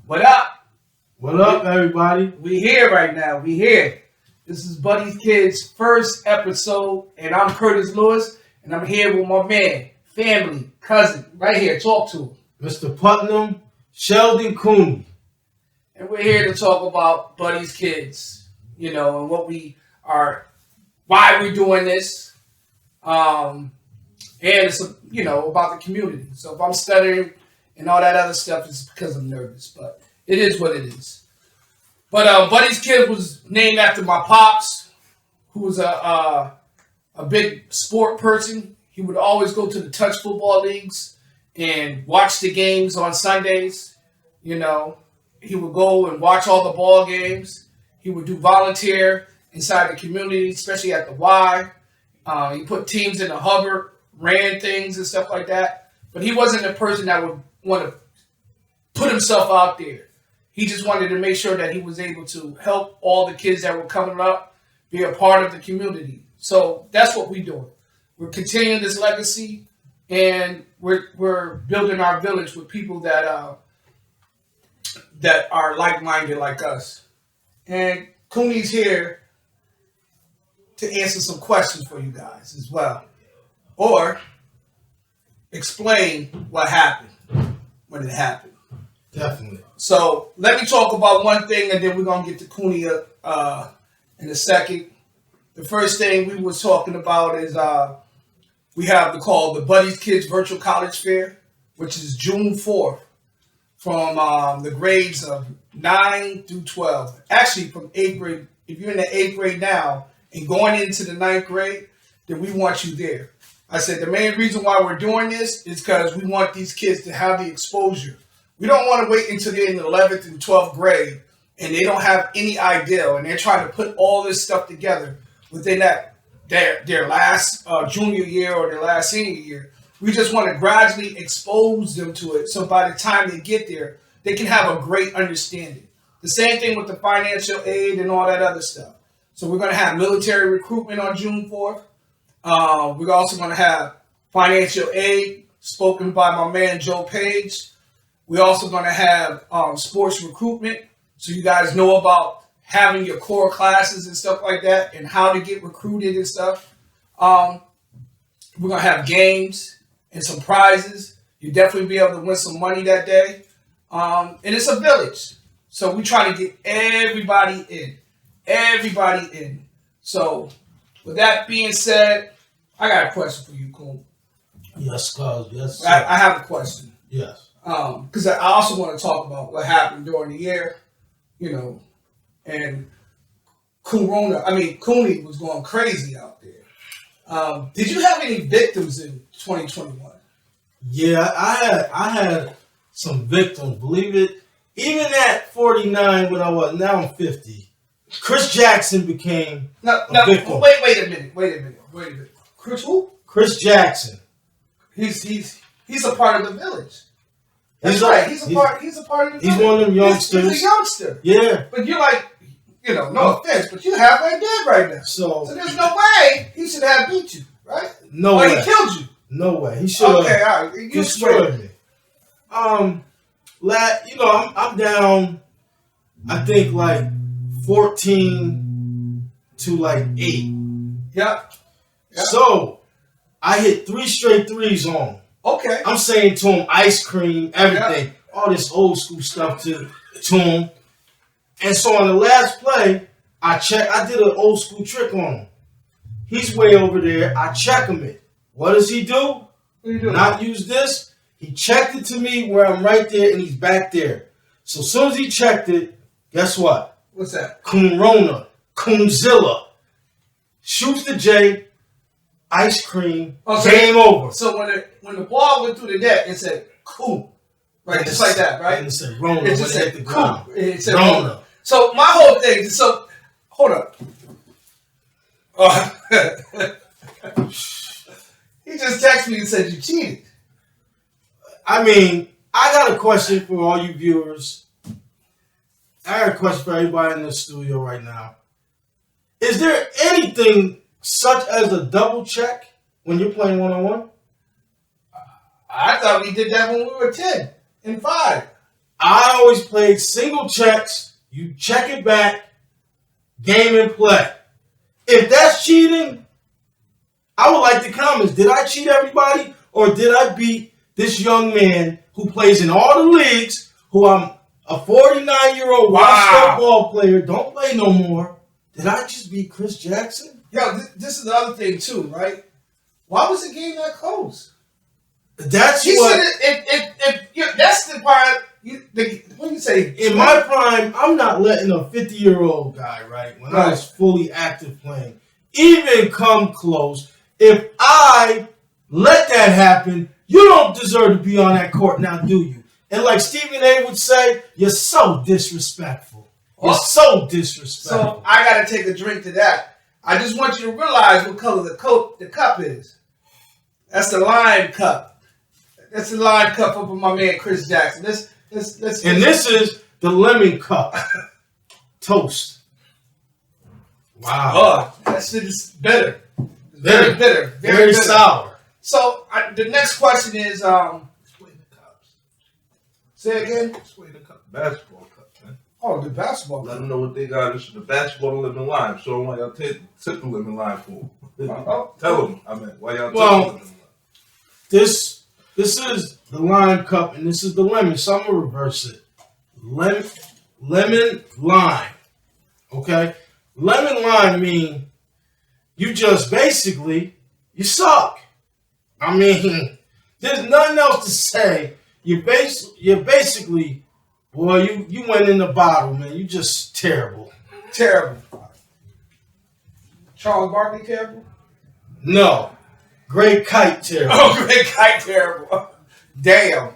What up? What up, everybody? We here right now. We here. This is Buddy's Kids' first episode, and I'm Curtis Lewis, and I'm here with my man, family, cousin, right here. Talk to him. Mr. Putnam, Sheldon Cooney. And we're here to talk about Buddy's Kids, and what we are, why we're doing this, and it's, about the community. So if I'm stuttering and all that other stuff, it's because I'm nervous, but it is what it is. But Buddy's Kid was named after my pops, who was a big sport person. He would always go to the touch football leagues and watch the games on Sundays. He would go and watch all the ball games. He would do volunteer inside the community, especially at the Y. He put teams in the Hubbard, ran things and stuff like that. But he wasn't a person that would want to put himself out there. He just wanted to make sure that he was able to help all the kids that were coming up be a part of the community. So that's what we're doing. We're continuing this legacy, and we're building our village with people that are like-minded like us. And Cooney's here to answer some questions for you guys as well, or explain what happened when it happened. Definitely. So let me talk about one thing, and then we're gonna get to Cooney in a second. The first thing we was talking about is we have the Buddy's Kids Virtual College Fair, which is June 4th, from the grades of 9 through 12. Actually, from 8th grade. If you're in the 8th grade now and going into the 9th grade, then we want you there. I said the main reason why we're doing this is because we want these kids to have the exposure. We don't want to wait until they're in the 11th and 12th grade and they don't have any idea, and they're trying to put all this stuff together within their last junior year or their last senior year. We just want to gradually expose them to it, so by the time they get there, they can have a great understanding. The same thing with the financial aid and all that other stuff. So we're going to have military recruitment on June 4th. We're also going to have financial aid spoken by my man Joe Page. We're also going to have sports recruitment, so you guys know about having your core classes and stuff like that and how to get recruited and stuff. We're going to have games and some prizes. You'll definitely be able to win some money that day. And it's a village, so we try to get everybody in. Everybody in. So with that being said, I got a question for you, Cool. Yes, cuz. Yes, sir. I have a question. Yes. Because I also want to talk about what happened during the year, and Cooney was going crazy out there. Did you have any victims in 2021? Yeah, I had some victims. Believe it. Even at 49, when now I'm 50. Chris Jackson became a victim. Wait a minute. Chris who? Chris Jackson. He's a part of the village. That's right. He's a part of the village. He's one of them youngsters. He's a youngster. Yeah. But you're like, no offense, but you're halfway dead right now. So there's no way he should have beat you, right? No way. He killed you. No way. He should have all right. You destroyed me. I'm down, I think, like 14 to like 8. Yep. So I hit 3 straight threes on him. Okay. I'm saying to him, ice cream, everything, all this old school stuff to him. And so on the last play, I did an old school trick on him. He's way over there. I check him it. What does he do? What are you doing? Not use this. He checked it to me where I'm right there, and he's back there. So as soon as he checked it, guess what? What's that? Coonrona, Coonzilla. Shoots the J, ice cream, game over. So when the ball went through the net, it said Coon. Right, just like that, right? And it said Rona. It just said the Coon. ground. It said Rona. So my whole thing, hold up. He just texted me and said you cheated. I mean, I got a question for all you viewers. I got a question for everybody in the studio right now. Is there anything such as a double check when you're playing one-on-one? I thought we did that when we were 10 and 5. I always played single checks. You check it back, game and play. If that's cheating, I would like the comments. Did I cheat everybody, or did I beat this young man who plays in all the leagues, who I'm a 49-year-old washed up ball player, don't play no more? Did I just beat Chris Jackson? Yo, this is the other thing too, right? Why was the game that close? That's He what. said that's the part. What do you say? In my prime, I'm not letting a 50-year-old guy, right, when I was fully active playing, even come close. If I let that happen, you don't deserve to be on that court now, do you? And like Stephen A. would say, you're so disrespectful. You're so disrespectful. So I got to take a drink to that. I just want you to realize what color the cup is. That's the lime cup. That's the lime cup up of my man Chris Jackson. And this is the lemon cup. Toast. Wow. Oh, that shit is bitter. It's very bitter. Very bitter. sour. So the next question is, Explain the cups. say again? Explain the cup. Basketball cup, man. Oh, the basketball Let cup. them know what they got. This is the basketball lemon lime. Show them why y'all tip the lemon lime for. Tell them, why y'all tip the lemon lime. This is the lime cup, and this is the lemon. So I'm gonna reverse it. Lemon lime. Okay? Lemon lime mean you just basically, you suck. I mean, there's nothing else to say. You're basically, boy, you went in the bottle, man. You just terrible. Terrible. Charles Barkley terrible? No. Great kite terrible. Oh, great kite terrible. Damn.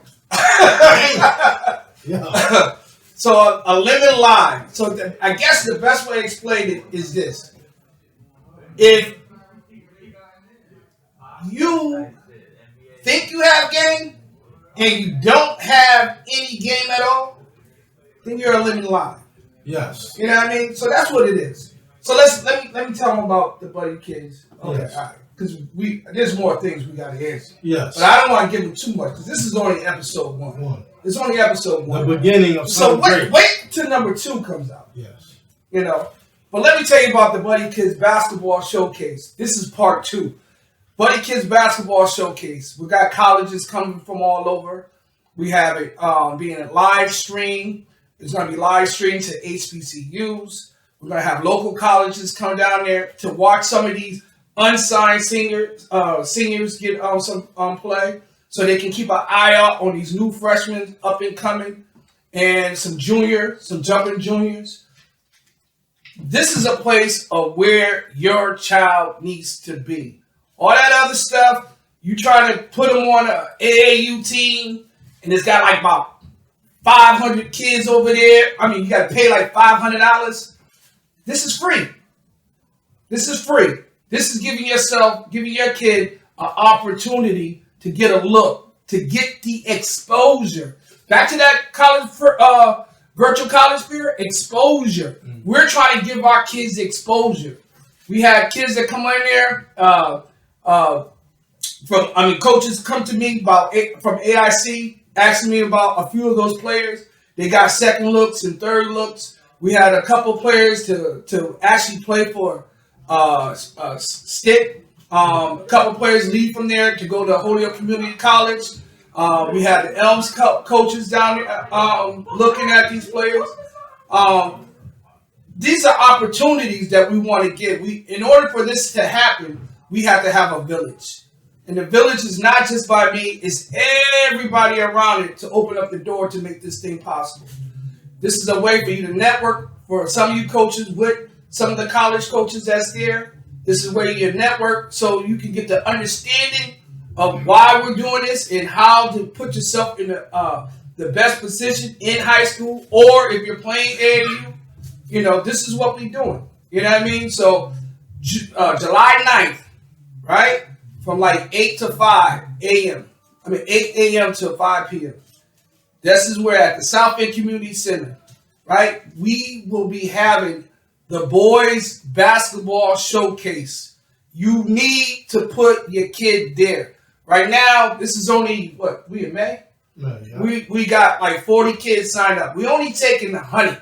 Yeah. So a lemon lime. So I guess the best way to explain it is this. If you think you have game and you don't have any game at all, then you're a lemon lime. Yes. You know what I mean? So that's what it is. So let me tell them about the Buddy Kids. Okay, Yes. all right. Because there's more things we got to answer. Yes. But I don't want to give them too much because this is only episode 1. It's only episode 1. The beginning of So something great. wait till number 2 comes out. Yes. You know. But let me tell you about the Buddy Kids Basketball Showcase. This is part 2. Buddy Kids Basketball Showcase. We got colleges coming from all over. We have it being a live stream. It's going to be live streamed to HBCUs. We're going to have local colleges come down there to watch some of these unsigned seniors get some play, so they can keep an eye out on these new freshmen up and coming, and some jumping juniors. This is a place of where your child needs to be. All that other stuff, you try to put them on an AAU team, and it's got like about 500 kids over there. I mean, you got to pay like $500. This is free. This is free. This is giving your kid an opportunity to get a look, to get the exposure. Back to that college, virtual college fear, exposure. Mm-hmm. We're trying to give our kids exposure. We had kids that come in there coaches come to me from AIC asking me about a few of those players. They got second looks and third looks. We had a couple players to actually play for Stick. A couple players leave from there to go to Holyoke Community College. We had the Elms coaches down there looking at these players. These are opportunities that we want to give. In order for this to happen, we have to have a village. And the village is not just by me, it's everybody around it to open up the door to make this thing possible. This is a way for you to network for some of you coaches with some of the college coaches that's there. This is where you network so you can get the understanding of why we're doing this and how to put yourself in the best position in high school, or if you're playing AAU, this is what we're doing. You know what I mean? So July 9th, right? From like 8 to 5 a.m. 8 a.m. to 5 p.m. This is where at the South End Community Center, right? We will be having the boys basketball showcase. You need to put your kid there. Right now, this is only, we in May? Yeah. We got like 40 kids signed up. We only taking 100.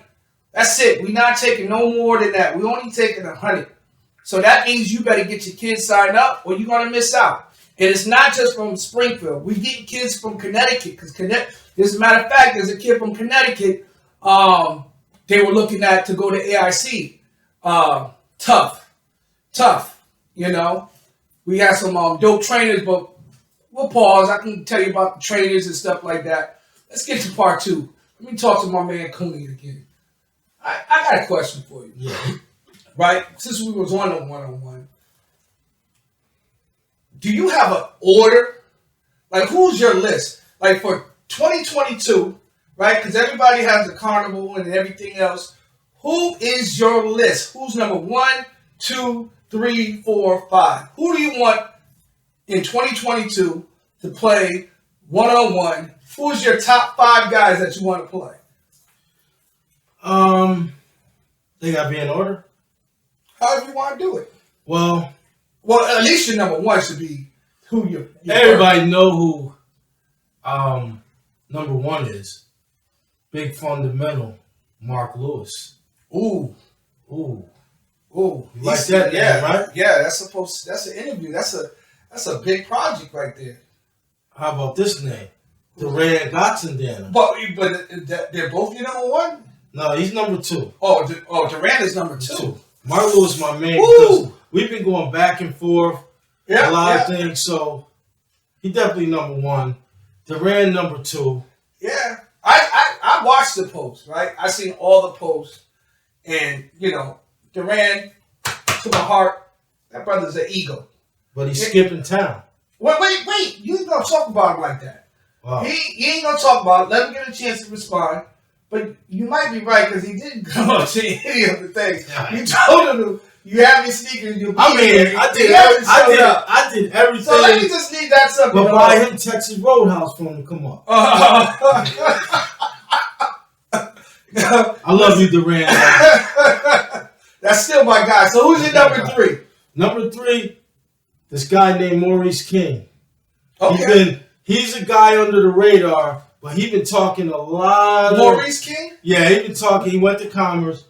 That's it. We not taking no more than that. We only taking 100. So that means you better get your kids signed up or you're going to miss out. And it's not just from Springfield. We getting kids from Connecticut because as a matter of fact, there's a kid from Connecticut. They were looking at to go to AIC. Tough. You know, we have some dope trainers, but we'll pause. I can tell you about the trainers and stuff like that. Let's get to part 2. Let me talk to my man Cooney again. I got a question for you. Yeah. Right? Since we was on a one-on-one, do you have an order? Like, who's your list? Like, for 2022, right? Because everybody has a carnival and everything else. Who is your list? Who's number 1, 2, 3, 4, 5? Who do you want in 2022 to play one-on-one? Who's your top 5 guys that you want to play? They got to be in order. However you want to do it. Well, at least your number 1 should be who you. Everybody know who number 1 is. Big fundamental, Mark Lewis. Ooh. You Like that, yeah, right? Yeah, that's an interview. That's a big project right there. How about this name? Durant Gottenden. But they're both your number 1? No, he's number 2. Oh, Durant is number 2. Mark Lewis, my man, because we've been going back and forth a lot of things. So he definitely number 1. Durant number 2. Yeah, I watched the post, right? I seen all the posts, and Durant, to my heart, that brother's an ego. But he's skipping town. Wait! You ain't gonna talk about him like that. Wow. He ain't gonna talk about it. Let him get a chance to respond. But you might be right because he didn't come up to any of the things. You told him you have your sneakers. I did everything. So let me just leave that subject. But buy him Texas Roadhouse for him to come up. I love you, Durant. That's still my guy. So who's your number 3? Number 3, this guy named Maurice King. Okay. He's a guy under the radar, but he's been talking a lot. Maurice King? Yeah, he's been talking. He went to Commerce.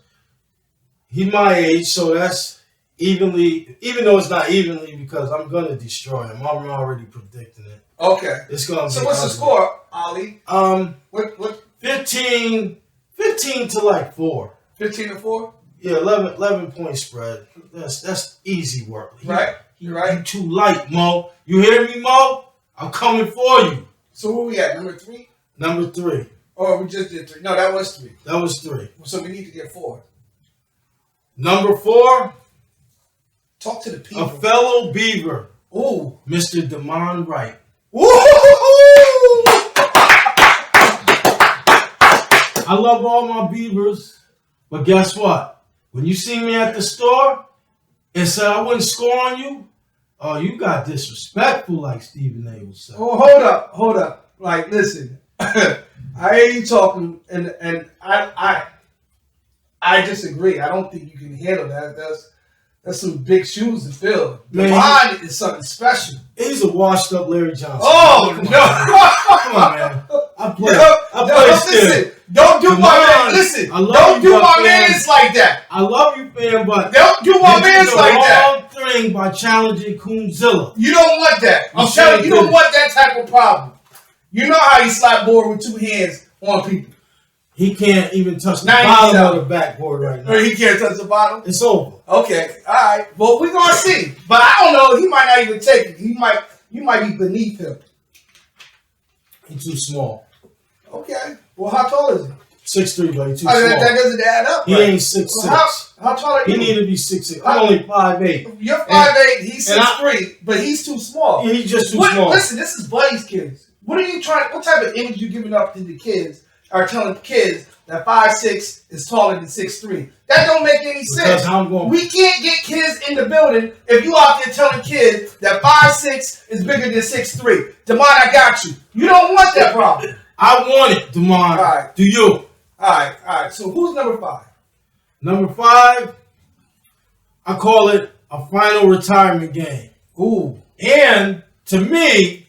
He's my age, so that's evenly, even though it's not evenly, because I'm going to destroy him. I'm already predicting it. Okay. It's going to be So what's the score, Ali? What? 15 to like 4. 15 to 4? Yeah, 11 point spread. That's easy work. Right. You're right. You too light, Mo. You hear me, Mo? I'm coming for you. So where we at? Number 3? Number 3. Oh, we just did 3. No, that was 3. That was 3. So we need to get 4. Number 4. Talk to the people. A fellow Beaver. Ooh. Mr. Damon Wright. Ooh. I love all my Beavers, but guess what? When you see me at the store and said I wouldn't score on you, oh, you got disrespectful, like Stephen A. would say. Oh, hold up. Like, listen, I hear you talking, and I disagree. I don't think you can handle that. That's some big shoes to fill. Mine is something special. He's a washed up Larry Johnson. Oh, Come on, man. I play still. Listen, don't do my man. Listen, don't do my mans like that. I love you, fam, but don't do my mans like that. Wrong thing by challenging Coonzilla. You don't want that. I'm telling you, you don't want that type of problem. You know how you slap board with 2 hands on people. He can't even touch the bottom of the backboard right now. He can't touch the bottom? It's over. Okay, all right. Well, we're going to see. But I don't know. He might not even take it. You might be beneath him. He's too small. Okay. Well, how tall is he? 6'3", but he's too small. That doesn't add up. He ain't 6'6". Well, how tall are you? He need to be 6'6". I'm only 5'8". You're 5'8", he's 6'3", but he's too small. Yeah, he's just too small. Listen, this is Buddy's kids. What type of image you giving up to the kids are telling kids that 5'6" is taller than 6'3"? That don't make any sense. We can't get kids in the building if you out there telling kids that 5'6" is bigger than 6'3". Damon, I got you. You don't want that problem. I want it, Damon. All right. Do you? All right. So who's number 5? Number 5, I call it a final retirement game. Ooh. And to me,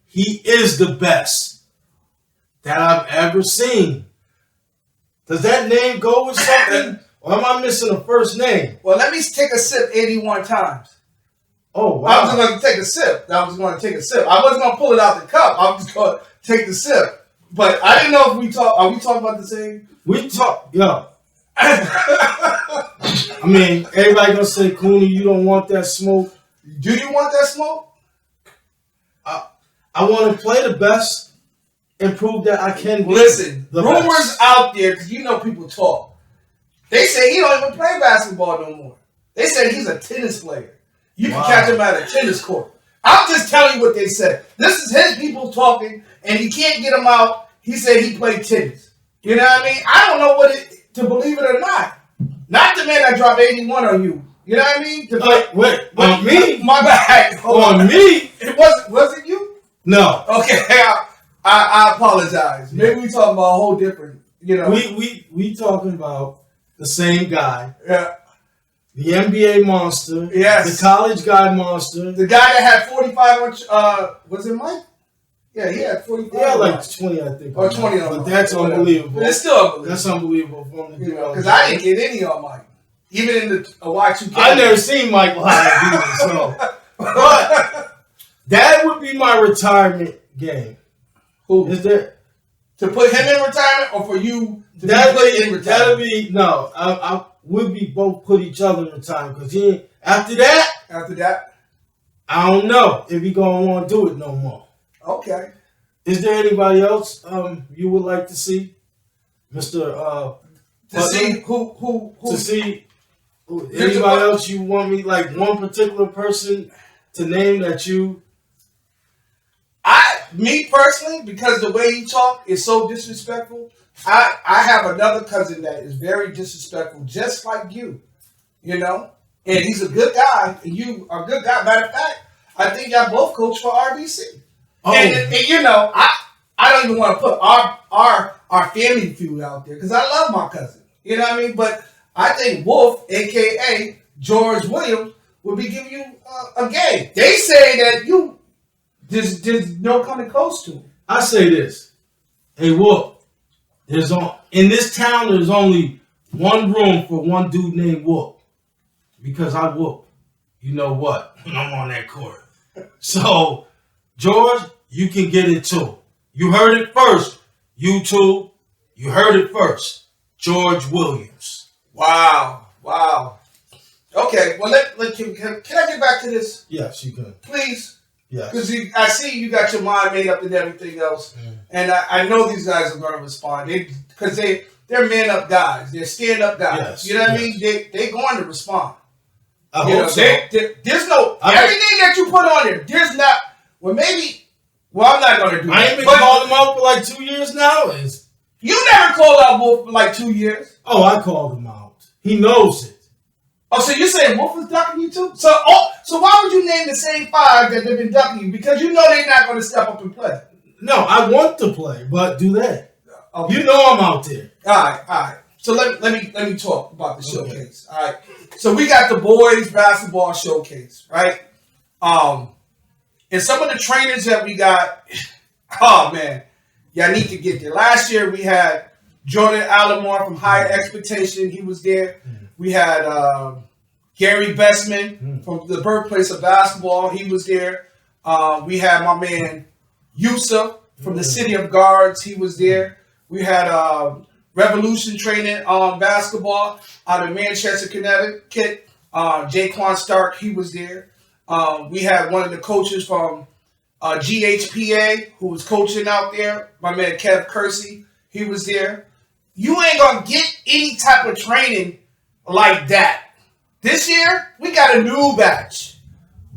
he is the best. that I've ever seen. Does that name go with something? Or am I missing a first name? Well, let me take a sip 81 times. Oh, wow. I was going to take a sip. I wasn't going to pull it out the cup. I was going to take the sip. But I didn't know if are we talking about the same? Yo. I mean, everybody gonna say, Cooney, you don't want that smoke. Do you want that smoke? I want to play the best and prove that I can be Listen, the rumors best. out there, because you know people talk. They say he don't even play basketball no more. They say he's a tennis player. You can catch him at a tennis court. I'm just telling you what they said. This is his people talking, and you can't get him out. He said he played tennis. You know what I mean? I don't know to believe it or not. Not the man that dropped 81 on you. You know what I mean? On me? My bad. On me? It was it you? No. Okay, I apologize. Maybe we talking about a whole different, you know. We talking about the same guy. Yeah. The NBA monster. Yes. The college guy monster. The guy that had 45 on, was it Mike? Yeah, he had 45. Yeah, like 20, I think. Or 20 on But Mike. that's unbelievable. But it's still unbelievable. That's unbelievable for him to do. Because I didn't get any on Mike. Even in the Y2K. I never seen Mike live either, so. But that would be my retirement game. Who? Is there? To put him in retirement or for you to be That'd put in be, retirement? no. I would be both put each other in retirement because after that, I don't know if he gonna want to do it no more. Okay. Is there anybody else you would like to see, Mr. To see who to see anybody else you want me, like one particular person to name that you? Me personally, because the way you talk is so disrespectful, I have another cousin that is very disrespectful, just like you, you know? And he's a good guy, and you are a good guy. Matter of fact, I think y'all both coach for RBC. Oh. And you know, I don't even want to put our family feud out there, because I love my cousin. You know what I mean? But I think Wolf, a.k.a. George Williams, would be giving you a game. They say that there's no coming close to him. I say this. Hey, Wolf, in this town, there's only one room for one dude named Wolf. Because I whoop. You know what? When I'm on that court. So, George, you can get it too. You heard it first. You two, you heard it first. George Williams. Wow. Okay, well, can I get back to this? Yes, you can. Please? Yes. Because I see you got your mind made up and everything else. And I know these guys are going to respond. Because they're man-up guys. They're stand-up guys. Yes, you know what I mean? They're going to respond. I hope so. There's no... everything that you put on there, there's not... Well, maybe... Well, I'm not going to do that. I ain't been calling him out for like 2 years now. You never called out Wolf for like 2 years. Oh, I called him out. He knows it. Oh, so you're saying Wolf was ducking you too? So why would you name the same five that they've been ducking you? Because you know they're not going to step up and play. No, I want to play, but do that. Okay. You know I'm out there. All right. So let me talk about the showcase. All right. So we got the boys basketball showcase, right? And some of the trainers that we got, oh man, y'all need to get there. Last year we had Jordan Alomar from Higher Expectation. He was there. We had Gary Bestman from the birthplace of basketball. He was there. We had my man Yusuf from the City of Guards. He was there. We had Revolution training on basketball out of Manchester, Connecticut. Jaquan Stark, he was there. We had one of the coaches from GHPA who was coaching out there. My man Kev Kersey, he was there. You ain't going to get any type of training like that. This year, we got a new batch.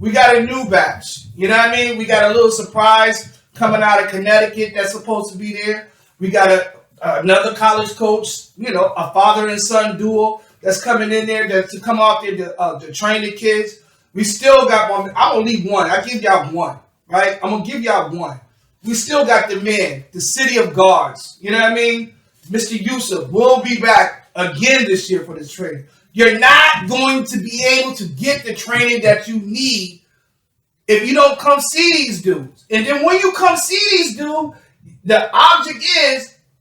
You know what I mean? We got a little surprise coming out of Connecticut that's supposed to be there. We got another college coach, you know, a father and son duo that's coming in there to come out there to train the kids. We still got one. I'm going to leave one. I give y'all one, right? I'm going to give y'all one. We still got the man, the City of Guards. You know what I mean? Mr. Yusuf will be back again this year for this training. You're not going to be able to get the training that you need if you don't come see these dudes. And then when you come see these dudes, The object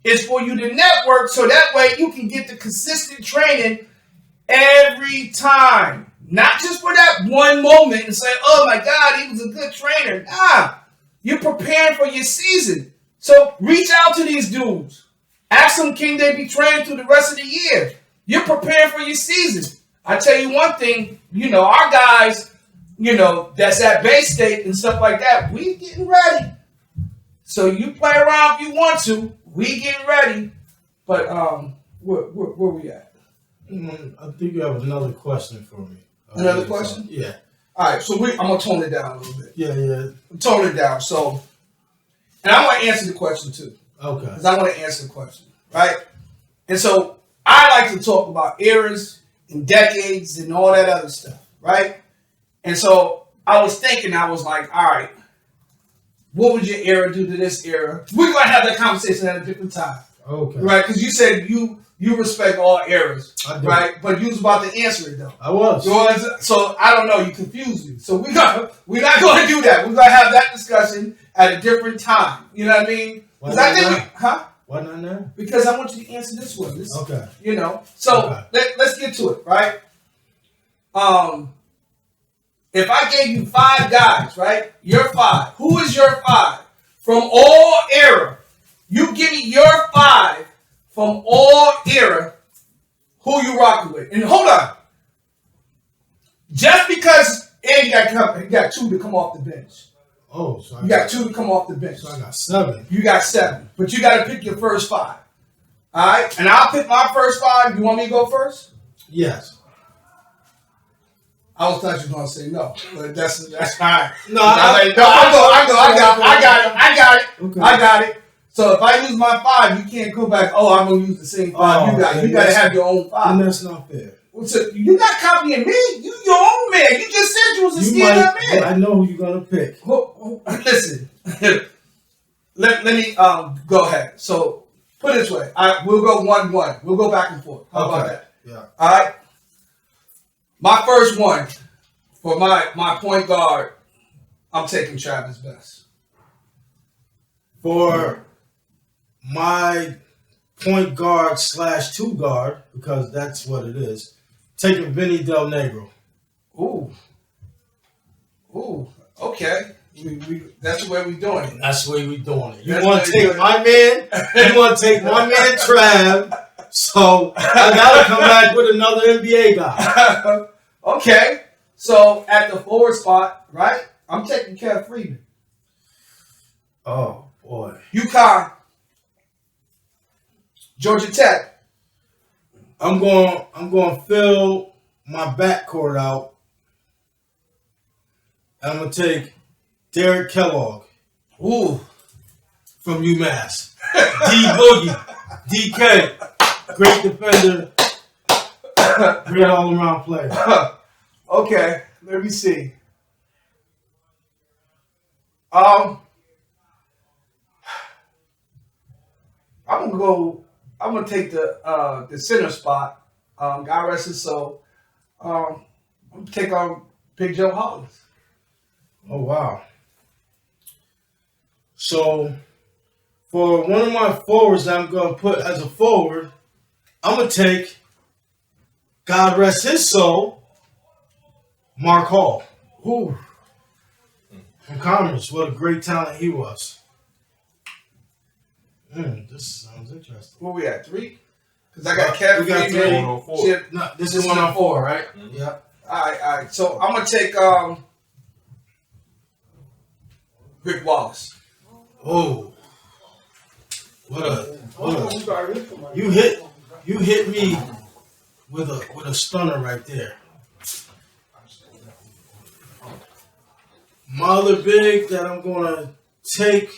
is for you to network so that way you can get the consistent training every time. Not just for that one moment and say, oh my God, he was a good trainer. Nah, you're preparing for your season. So reach out to these dudes. Ask them, can they be trained through the rest of the year? You're preparing for your season. I tell you one thing, our guys, that's at Bay State and stuff like that, we getting ready. So you play around if you want to. We getting ready. But where we at? I think you have another question for me. Another question? Yeah. All right, so I'm going to tone it down a little bit. Yeah. Tone it down. So, and I want to answer the question too. Okay. Because I want to answer the question, right? And so I like to talk about eras and decades and all that other stuff, right? And so I was thinking, I was like, all right, what would your era do to this era? We're going to have that conversation at a different time. Okay. Right? Because you said you respect all eras, right? But you was about to answer it though. I was. So I don't know. You confused me. So we're not going to do that. We're going to have that discussion at a different time. You know what I mean? Why not now? Why not now? Because I want you to answer this one. Okay. So okay. Let's get to it, right? If I gave you 5 guys, right? Your 5. Who is your 5 from all era? You give me your 5 from all era. Who you rocking with? And hold on. Just because you got 2 to come off the bench. Oh, so you got 2 to come off the bench. So I got 7. You got 7, but you got to pick your first 5. All right, and I'll pick my first 5. You want me to go first? Yes. I was thought you were gonna say no, but that's fine. No, I got it. Okay. I got it. So if I use my 5, you can't go back. Oh, I'm gonna use the same 5 you got. You gotta have your own 5. And that's not fair. So you're not copying me. You your own man. You just said you was a stand-up man. I know who you're gonna pick. Listen, let me go ahead. So put it this way. We'll go 1-1. We'll go back and forth. How about that? Yeah. All right. My first one for my point guard, I'm taking Travis Best. For my point guard / 2 guard, because that's what it is, taking Vinny Del Negro. Ooh, okay. That's the way we doing it. That's the way we doing it. You want to take my man? You want to take my man Trav? So I gotta come back with another NBA guy. Okay, so at the forward spot, right? I'm taking Kev Freeman. Oh boy. UConn, Georgia Tech. I'm going to fill my backcourt out. I'm gonna take Derek Kellogg. Ooh, from UMass. D Boogie, DK, great defender. Great all-around player. Okay, let me see. I'm gonna take the center spot. God rest his soul. I'm gonna take on Big Joe Hollins. Oh wow. So for one of my forwards that I'm gonna put as a forward, I'm gonna take, God rest his soul, Mark Hall. Ooh. From Commerce. What a great talent he was. This sounds interesting. Where we at? 3? Because I got Kevin. We got 3. Chip. No, this is 104, right? Mm-hmm. Yep. All right. So I'm gonna take Rick Wallace. Oh. You hit me with a stunner right there. My other big that I'm gonna take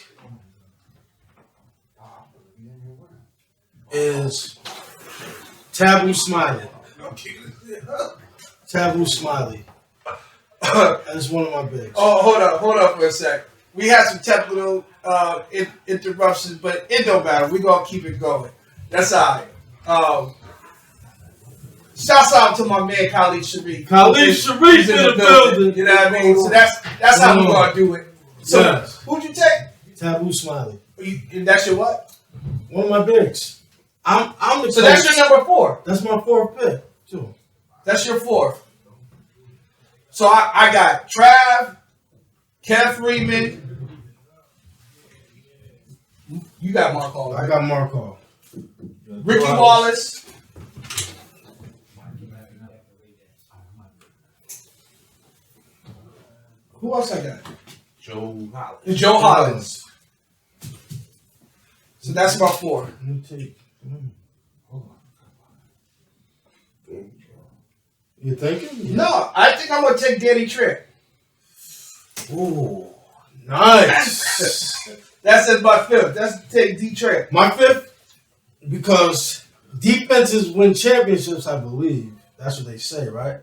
is Taboo Smiley. Taboo Smiley. That's one of my bigs. Oh, hold up for a sec. We had some technical interruptions, but it don't matter. We're gonna keep it going. That's all right. Shouts out to my man Khalid Sharif. Khalid Sharif in the building. You know what I mean? So that's how we're gonna do it. So who'd you take? Taboo Smiley. That's your what? One of my bigs. I'm the So coach. that's your number 4. That's my 4th pick, too. That's your 4th. So I got Trav, Kev Freeman. You got Marco. I got Marco. Ricky Wallace. Who else I got? Joe Holland. And Joe Hollins. So that's my 4. Let me take. You thinking? No, I think I'm gonna take Danny Trick. Ooh, nice. That's my 5th. That's take D Trick. My 5th, because defenses win championships, I believe. That's what they say, right?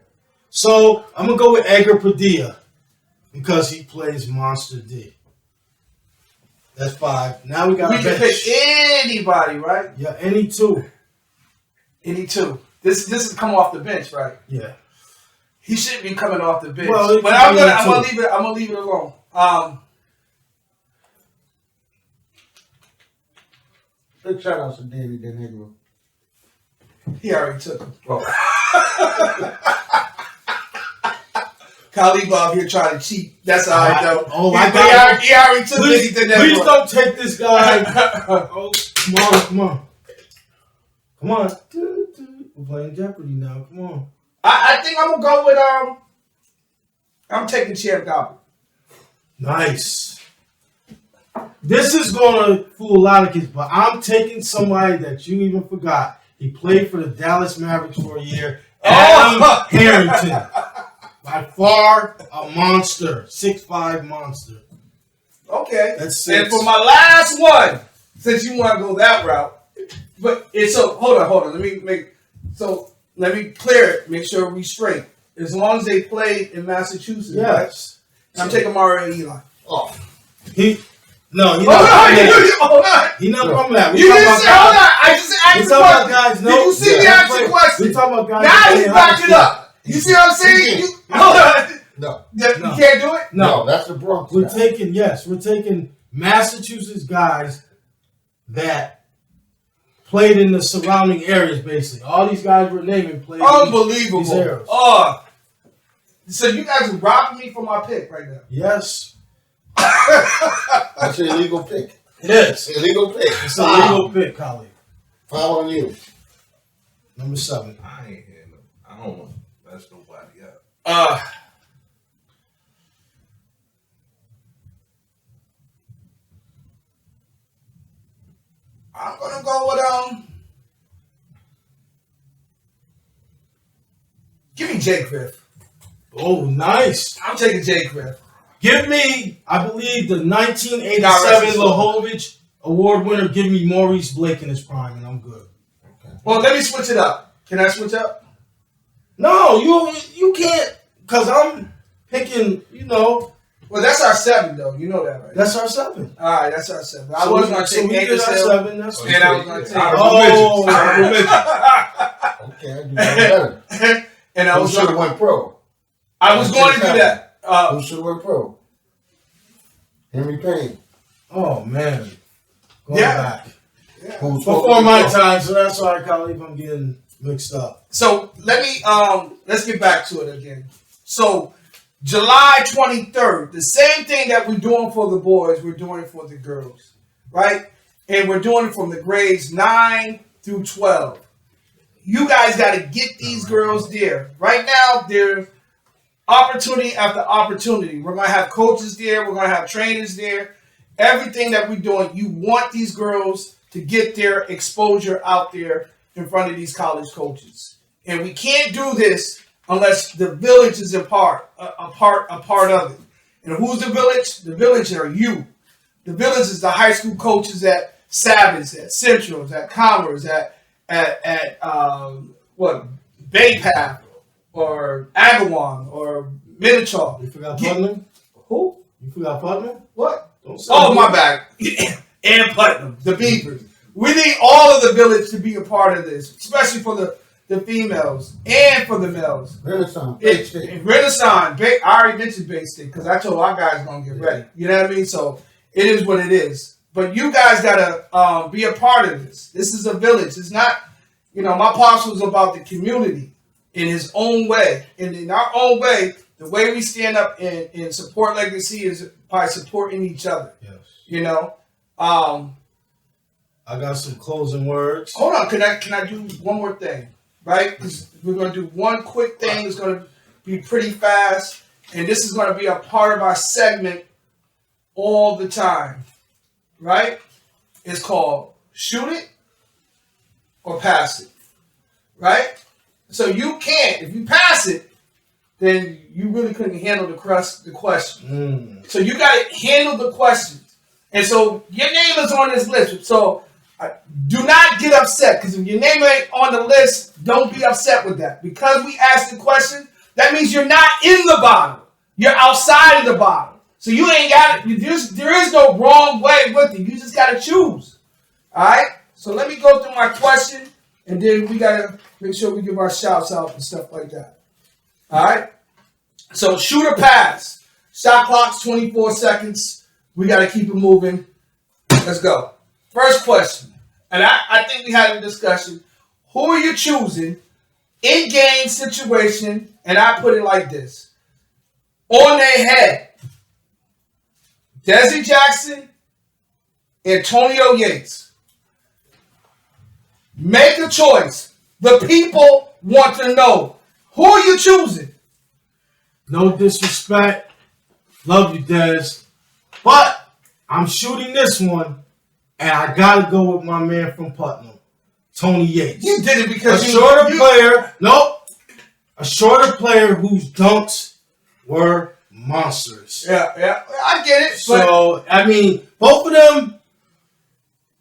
So I'm gonna go with Edgar Padilla because he plays Monster D. That's 5. Now we got We can pick anybody, right? Yeah, any 2. Any 2. This is come off the bench, right? Yeah. He shouldn't be coming off the bench. Well, but I'm gonna leave it alone. Big shout out to Danny the Negro. He already took him. Oh. Khalid out here trying to cheat. That's all right, though. He already took anything. Please don't take this guy. Oh, come on. We're playing Jeopardy now. Come on. I think I'm gonna go with I'm taking Champ Goblin. Nice. This is gonna fool a lot of kids, but I'm taking somebody that you even forgot. He played for the Dallas Mavericks for a year. Adam Harrington. By far a monster. 6'5" monster. Okay. That's 6. And for my last one, since you want to go that route, but it's so hold on. Let me clear it. Make sure we straight. As long as they played in Massachusetts, Yes. right? I'm taking Mario Eli. Oh, He's not. Hold on. He's not from that. You didn't say hold on. I just asked We the talking about question. guys. Did you see me ask the question? We talking about guys. Now you back it up. You see what I'm saying? Hold on. no. You can't do it? No, that's the Bronx. We're guy. taking Massachusetts guys that played in the surrounding areas, basically. All these guys we're naming played in Unbelievable. these areas. Oh. So you guys are robbing me for my pick right now. Yes. That's an illegal pick. Yes. Illegal pick. It's a legal pick, colleague. Following you. Number 7. I ain't hear no. I don't want to mess nobody up. I'm gonna go with give me Jake Griff. Oh, nice. I'm taking Jake Griff. Give me, I believe, the God rest 1987 his soul. Lahovich Award winner. Give me Maurice Blake in his prime, and I'm good. Well, let me switch it up. Can I switch up? No, you can't, because I'm picking, Well, that's our 7, though. You know that, right? that's our 7. All right, that's our 7. I was going to take we did our Anchorage 7. That's Oh, and I was going to take Honorable mention. Okay, I do better. and I Who was should have going went pro? to do that. Who should have went pro? Henry Payne. Oh, man. Going Yeah. back. Who's Before my time, so that's why I can't believe I'm getting mixed up. So let's get back to it again. So July 23rd, the same thing that we're doing for the boys, we're doing it for the girls, right? And we're doing it from the grades 9 through 12. You guys got to get these girls there. Right now, there's opportunity after opportunity. We're going to have coaches there. We're going to have trainers there. Everything that we're doing, you want these girls to get their exposure out there in front of these college coaches. And we can't do this unless the village is a part of it. And who's the village? The village are you. The village is the high school coaches at Savage, at Central, at Commerce, at Bay Path, or Agawam, or Minichaw. You forgot Putnam? Who? You forgot Putnam? What? Don't say Oh, it. my bad. And Putnam, the Beavers. We need all of the village to be a part of this, especially for the females and for the males. Renaissance. Big State. Renaissance, I already mentioned Bay State because I told our guys going to get ready. You know what I mean? So it is what it is. But you guys gotta be a part of this. This is a village. It's not, my pops was about the community in his own way. And in our own way, the way we stand up and support Legacy is by supporting each other. Yes. I got some closing words. Hold on, can I do one more thing? Right? 'Cause we're gonna do one quick thing. It's gonna be pretty fast, and this is gonna be a part of our segment all the time. Right? It's called Shoot It or Pass It. Right? So you can't, if you pass it, then you really couldn't handle the question. So you got to handle the questions. And so your name is on this list. So do not get upset, because if your name ain't on the list, don't be upset with that. Because we asked the question, that means you're not in the bottle. You're outside of the bottle. So you ain't got it. There is no wrong way with it. You just got to choose. All right? So let me go through my question, and then we got to make sure we give our shouts out and stuff like that. All right? So shoot or pass. Shot clock's 24 seconds. We got to keep it moving. Let's go. First question. And I think we had a discussion. Who are you choosing? In-game situation. And I put it like this. On their head. Desi Jackson, Antonio Yates. Make a choice. The people want to know. Who are you choosing? No disrespect. Love you, Des. But I'm shooting this one, and I got to go with my man from Putnam, Tony Yates. You did it because a shorter player whose dunks were monsters. Yeah, I get it. So, I mean, both of them.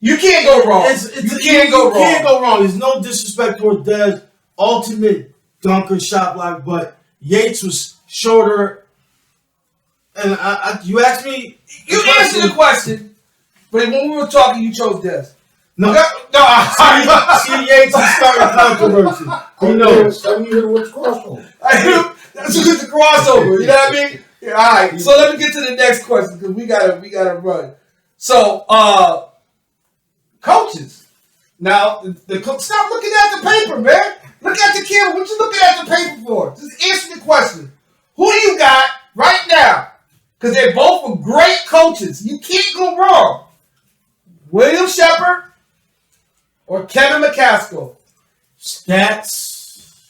You can't go wrong. You can't go wrong. There's no disrespect toward Des, ultimate dunker, shot block, but Yates was shorter. And you asked me. You answered the question, but when we were talking, you chose Des. No, see, Yates is starting controversy. Who knows? Let me hear what's crossover. That's just a crossover. You know what I mean? Yeah, all right. So let me get to the next question, because we gotta run. So, coaches. Now, stop looking at the paper, man. Look at the camera. What you looking at the paper for? Just answer the question. Who do you got right now? Because they're both great coaches. You can't go wrong. William Shepard or Kevin McCaskill? Stats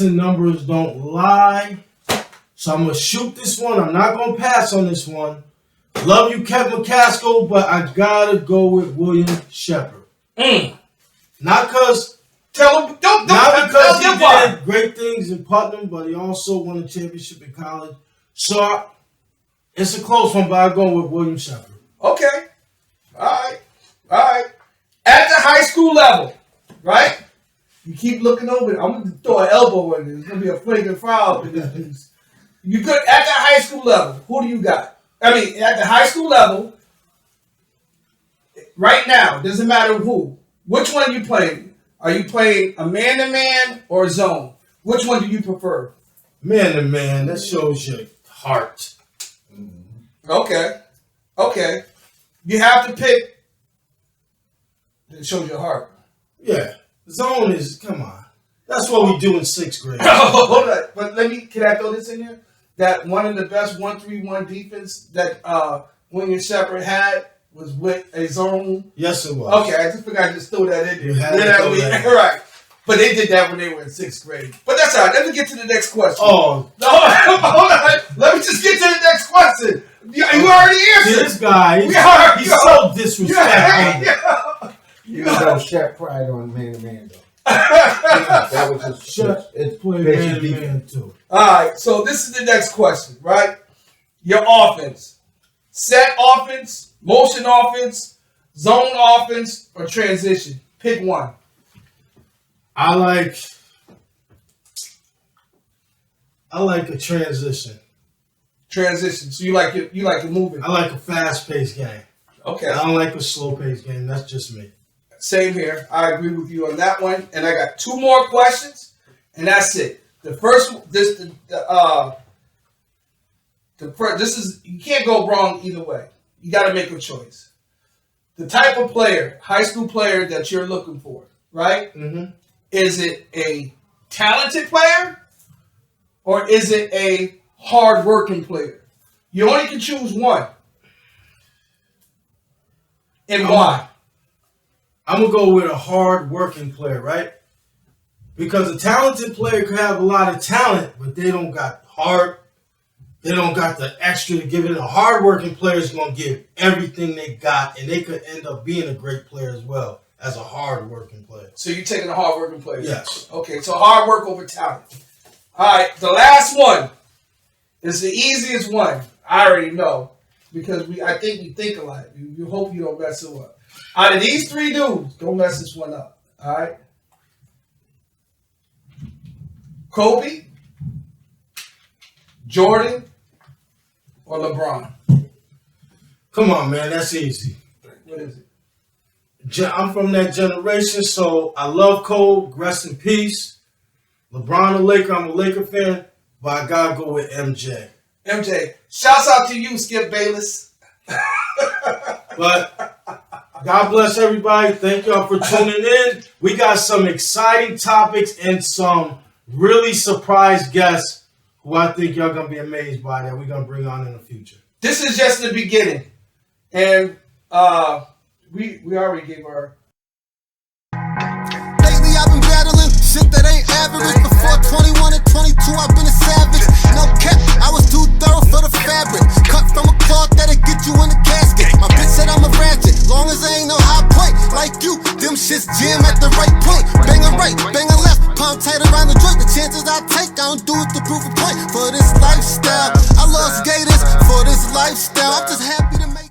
and numbers don't lie. So I'm going to shoot this one. I'm not going to pass on this one. Love you, Kevin McCaskill, but I got to go with William Shepard. Not because he did great things in Putnam, but he also won a championship in college. So it's a close one, but I'm going with William Shepard. Okay. All right. At the high school level, right? You keep looking over it. I'm going to throw an elbow in it. It's going to be a flagrant foul in this piece. You could, at the high school level, who do you got? I mean, at the high school level, right now, doesn't matter who. Which one are you playing? Are you playing a man-to-man or a zone? Which one do you prefer? Man-to-man. That shows your heart. Okay. You have to pick. It shows your heart. Yeah. Zone is, come on. That's what we do in 6th grade. Hold on. But can I throw this in here? That one of the best 1-3-1 defense that William Shepard had was with a zone. Yes, it was. Okay, I just forgot to just throw that in there. You had to throw that in. Right. But they did that when they were in 6th grade. But that's all right. Let me get to the next question. Oh. No, hold on. Let me just get to the next question. You already answered. This guy, he's so disrespectful. You don't Shaq pride on man-to-man, though. That was just it's man too. All right, so this is the next question, right? Your offense. Set offense, motion offense, zone offense, or transition. Pick one. I like a transition. Transition. So you like it moving. I like a fast-paced game. Okay. I don't like a slow-paced game. That's just me. Same here. I agree with you on that one. And I got 2 more questions, and that's it. The first, this is, you can't go wrong either way. you got to make a choice. The type of player, high school player that you're looking for, right? Mm-hmm. Is it a talented player or is it a hard-working player? You only can choose one. And why? I'm going to go with a hard-working player, right? Because a talented player could have a lot of talent, but they don't got heart. They don't got the extra to give it. A hard-working player is going to give everything they got, and they could end up being a great player as well as a hard-working player. So you're taking a hard-working player? Yes. Okay, so hard work over talent. All right, the last one is the easiest one. I already know because I think we think alike. You hope you don't mess it up. Out of these three dudes, don't mess this one up. All right? Kobe, Jordan, or LeBron? Come on, man. That's easy. What is it? I'm from that generation, so I love Kobe. Rest in peace. LeBron a Laker. I'm a Laker fan, but I got to go with MJ. MJ. Shouts out to you, Skip Bayless. But God bless everybody. Thank y'all for tuning in. We got some exciting topics and some really surprise guests who I think y'all going to be amazed by that we're going to bring on in the future. This is just the beginning. And we already gave our... Lately I've been battling shit that ain't average. Before 21 and 22 I've been a savage. No cap, I was too thorough for the fabric. Cut from a cloth that'll get you in